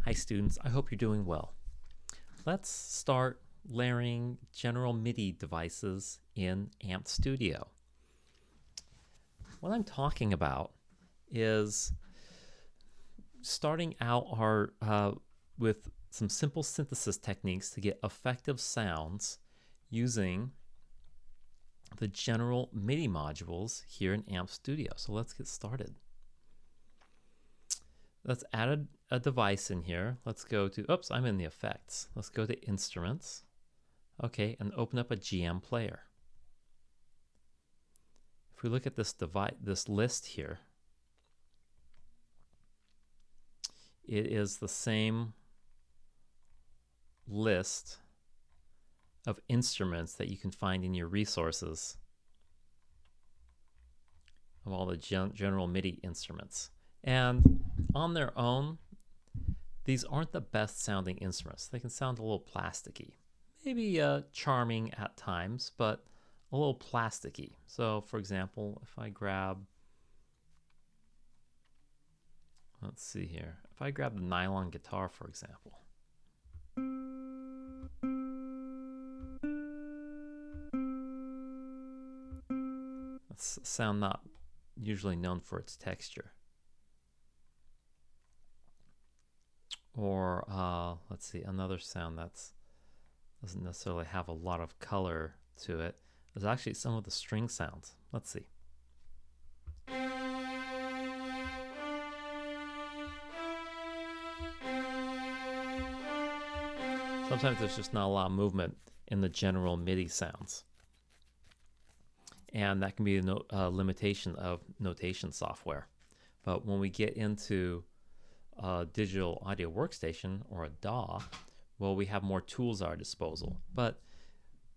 Hi students, I hope you're doing well. Let's start layering general MIDI devices in Amp Studio. What I'm talking about is starting out with some simple synthesis techniques to get effective sounds using the general MIDI modules here in Amp Studio. So let's get started. Let's add a device in here. Let's go to, oops, I'm in the effects. Let's go to instruments. Okay, and open up a GM player. If we look at this list here, it is the same list of instruments that you can find in your resources of all the general MIDI instruments. And on their own, these aren't the best sounding instruments. They can sound a little plasticky, maybe charming at times, but a little plasticky. So for example, if I grab, let's see here, if I grab the nylon guitar, for example, that's a sound not usually known for its texture. Or let's see, another sound that's doesn't necessarily have a lot of color to it is actually some of the string sounds. Let's see. Sometimes there's just not a lot of movement in the general MIDI sounds. And that can be a limitation of notation software. But when we get into a digital audio workstation or a DAW, well, we have more tools at our disposal. But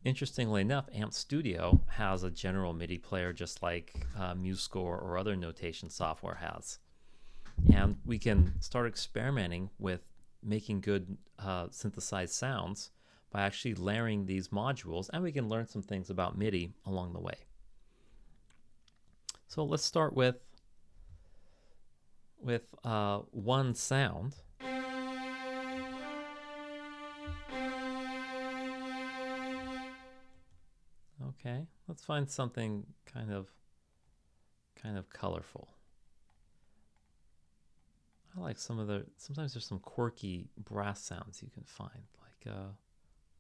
interestingly enough, Amp Studio has a general MIDI player just like MuseScore or other notation software has. And we can start experimenting with making good synthesized sounds by actually layering these modules, and we can learn some things about MIDI along the way. So let's start with one sound. Okay, let's find something kind of colorful. I like sometimes there's some quirky brass sounds you can find. Like,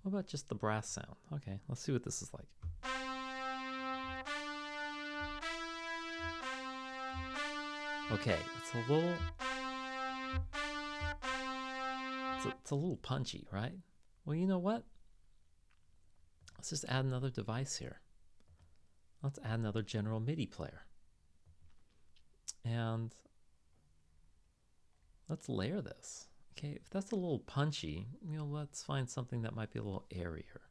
what about just the brass sound? Okay, let's see what this is like. Okay, it's a little punchy, right? Well, you know what? Let's just add another device here. Let's add another general MIDI player. And let's layer this. Okay, if that's a little punchy, let's find something that might be a little airier.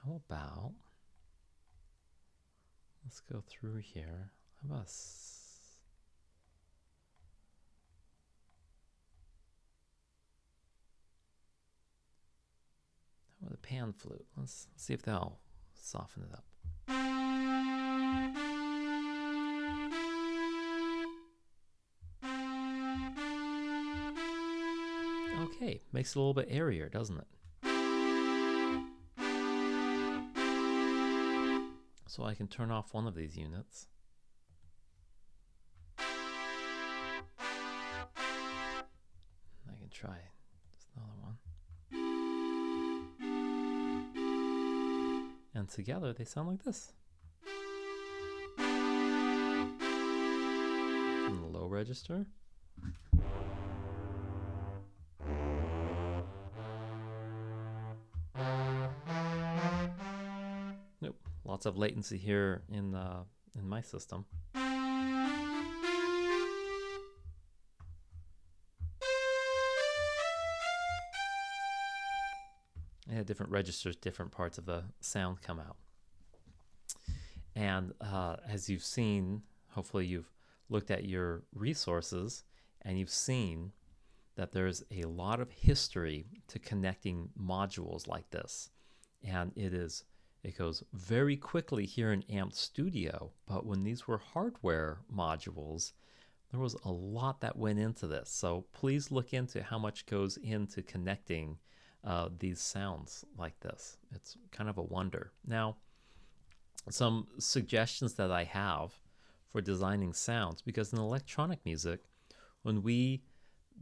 How about, let's go through here. How about the pan flute? Let's see if that'll soften it up. Okay, makes it a little bit airier, doesn't it? So I can turn off one of these units. I can try just another one. And together they sound like this. In the low register. Nope, lots of latency here in my system. Yeah, different registers, different parts of the sound come out. And as you've seen, hopefully you've looked at your resources and you've seen that there's a lot of history to connecting modules like this. And it goes very quickly here in Amp Studio, but when these were hardware modules, There was a lot that went into this, so please look into how much goes into connecting these sounds like this. It's kind of a wonder. Now, some suggestions that I have for designing sounds, because in electronic music, when we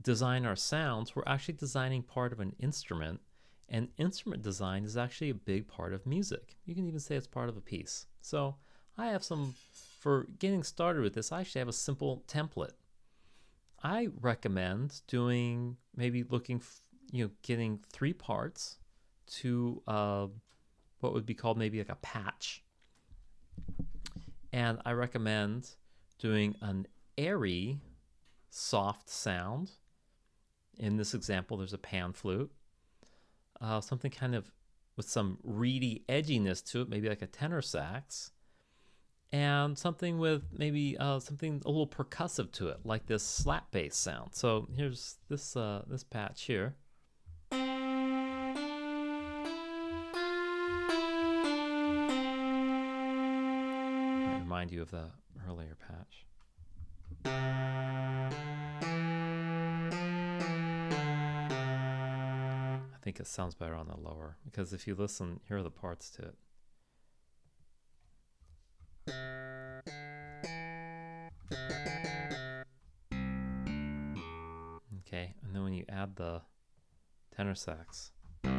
design our sounds, we're actually designing part of an instrument, and instrument design is actually a big part of music. You can even say it's part of a piece. So I have some, for getting started with this, I actually have a simple template. I recommend doing, maybe looking, getting 3 parts to what would be called maybe like a patch. And I recommend doing an airy, soft sound. In this example, there's a pan flute. Something kind of with some reedy edginess to it, maybe like a tenor sax. And something with maybe something a little percussive to it, like this slap bass sound. So here's this patch here. Might remind you of the earlier patch. I think it sounds better on the lower, because if you listen, here are the parts to it. Okay, and then when you add the tenor sax, the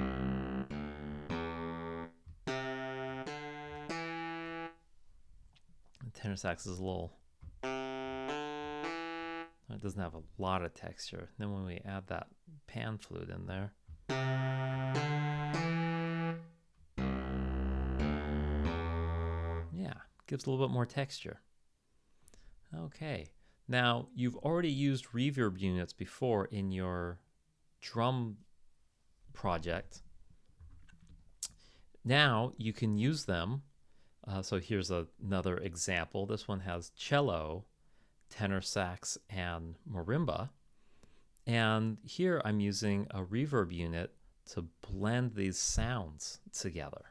tenor sax is a little, it doesn't have a lot of texture. Then when we add that pan flute in there, yeah, gives a little bit more texture. Okay, now you've already used reverb units before in your drum project. Now you can use them. So here's another example. This one has cello, tenor sax, and marimba. And here I'm using a reverb unit to blend these sounds together.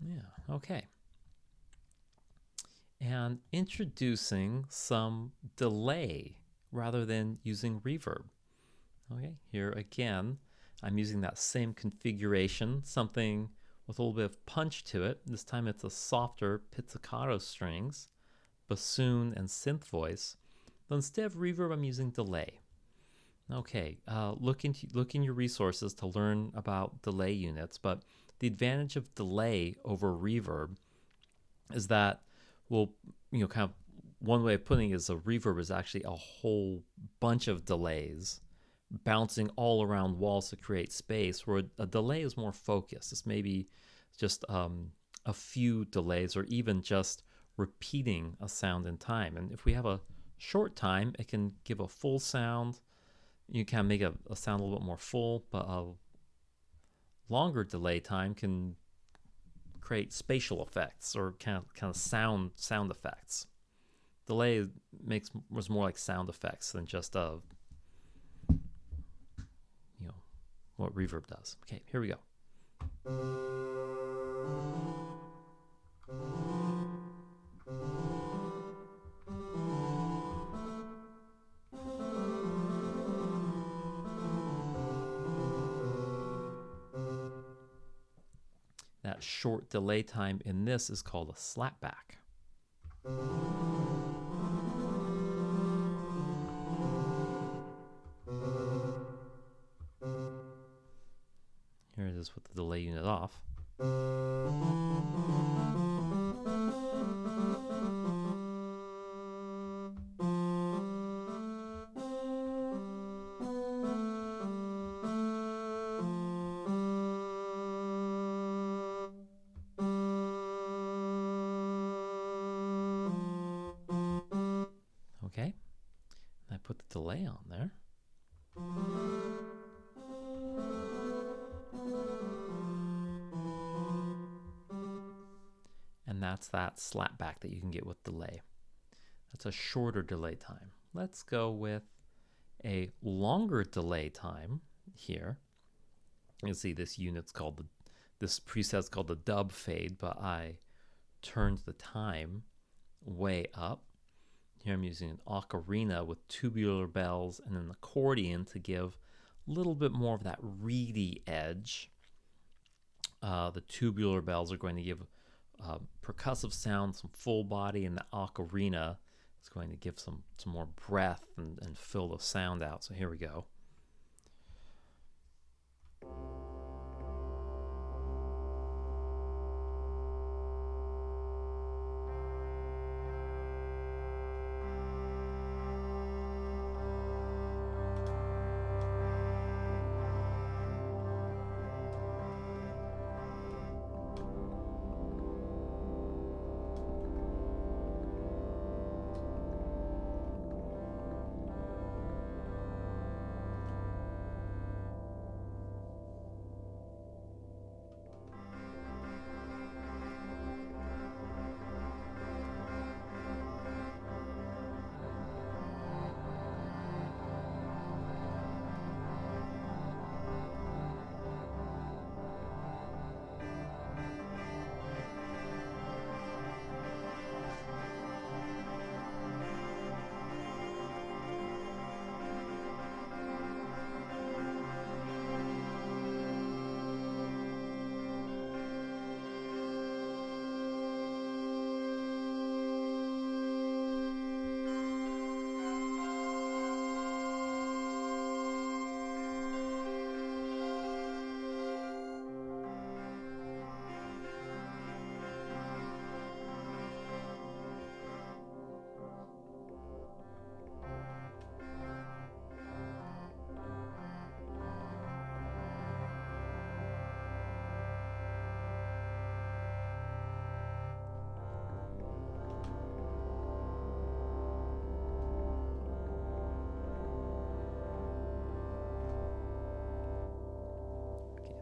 Yeah, okay. And introducing some delay rather than using reverb. Okay, here again, I'm using that same configuration, something with a little bit of punch to it. This time it's a softer pizzicato strings, bassoon, and synth voice. But instead of reverb, I'm using delay. Okay, look in your resources to learn about delay units, but the advantage of delay over reverb is that, well, kind of one way of putting it is a reverb is actually a whole bunch of delays bouncing all around walls to create space, where a delay is more focused. It's maybe just a few delays, or even just repeating a sound in time. And if we have a short time, it can give a full sound. You can make a sound a little bit more full, but a longer delay time can create spatial effects, or kind of sound effects. Delay was more like sound effects than just what reverb does. Okay, here we go. That short delay time in this is called a slapback. Here it is with the delay unit off. Okay, delay on there. And that's that slapback that you can get with delay. That's a shorter delay time. Let's go with a longer delay time here. You can see this unit's called this preset's called the dub fade, but I turned the time way up. Here I'm using an ocarina with tubular bells and an accordion to give a little bit more of that reedy edge. The tubular bells are going to give percussive sound, some full body, and the ocarina is going to give some more breath and fill the sound out. So here we go.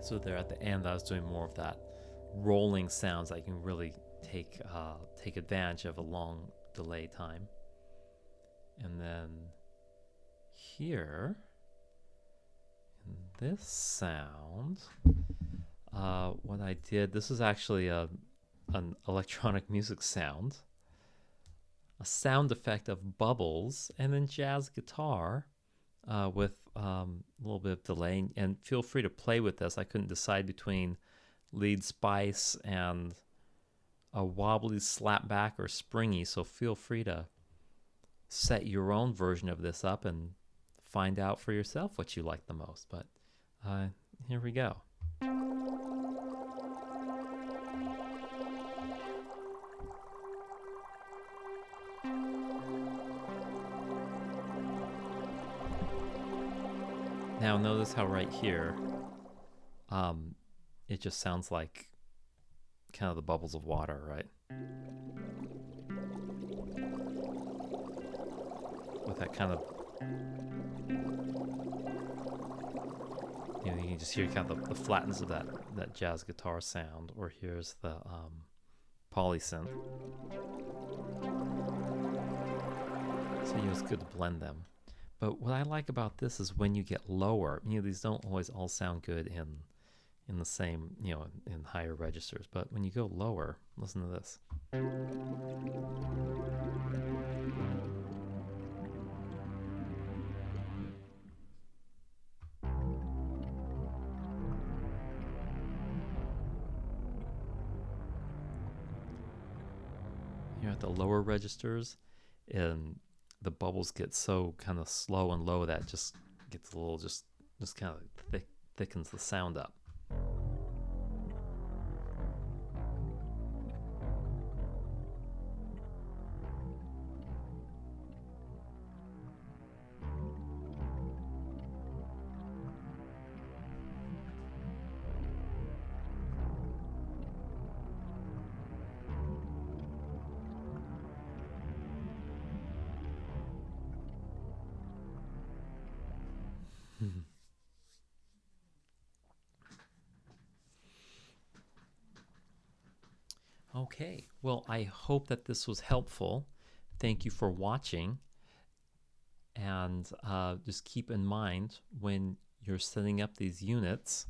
So there at the end, I was doing more of that rolling sounds. I can really take advantage of a long delay time. And then here, in this sound, what I did, this is actually an electronic music sound, a sound effect of bubbles, and then jazz guitar with a little bit of delay. And feel free to play with this. I couldn't decide between lead spice and a wobbly slapback or springy, so feel free to set your own version of this up and find out for yourself what you like the most. But here we go. Now notice how right here, it just sounds like kind of the bubbles of water, right? With that kind of, you can just hear kind of the flatness of that jazz guitar sound. Or here's the polysynth. So it's good to blend them. But what I like about this is when you get lower, these don't always all sound good in the same, in higher registers. But when you go lower, listen to this. Here at the lower registers, and the bubbles get so kind of slow and low that just gets a little, just kind of thickens the sound up. Okay, well, I hope that this was helpful. Thank you for watching. And just keep in mind when you're setting up these units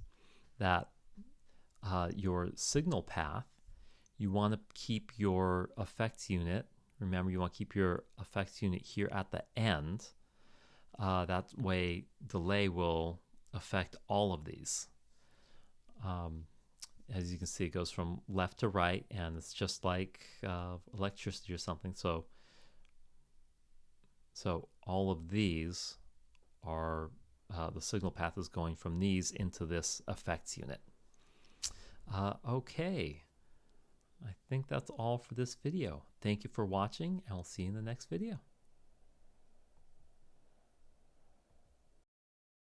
that your signal path, you want to keep your effects unit. Remember, you want to keep your effects unit here at the end. That way, delay will affect all of these. As you can see, it goes from left to right, and it's just like electricity or something. So all of these are the signal path is going from these into this effects unit. Okay, I think that's all for this video. Thank you for watching, and we'll see you in the next video.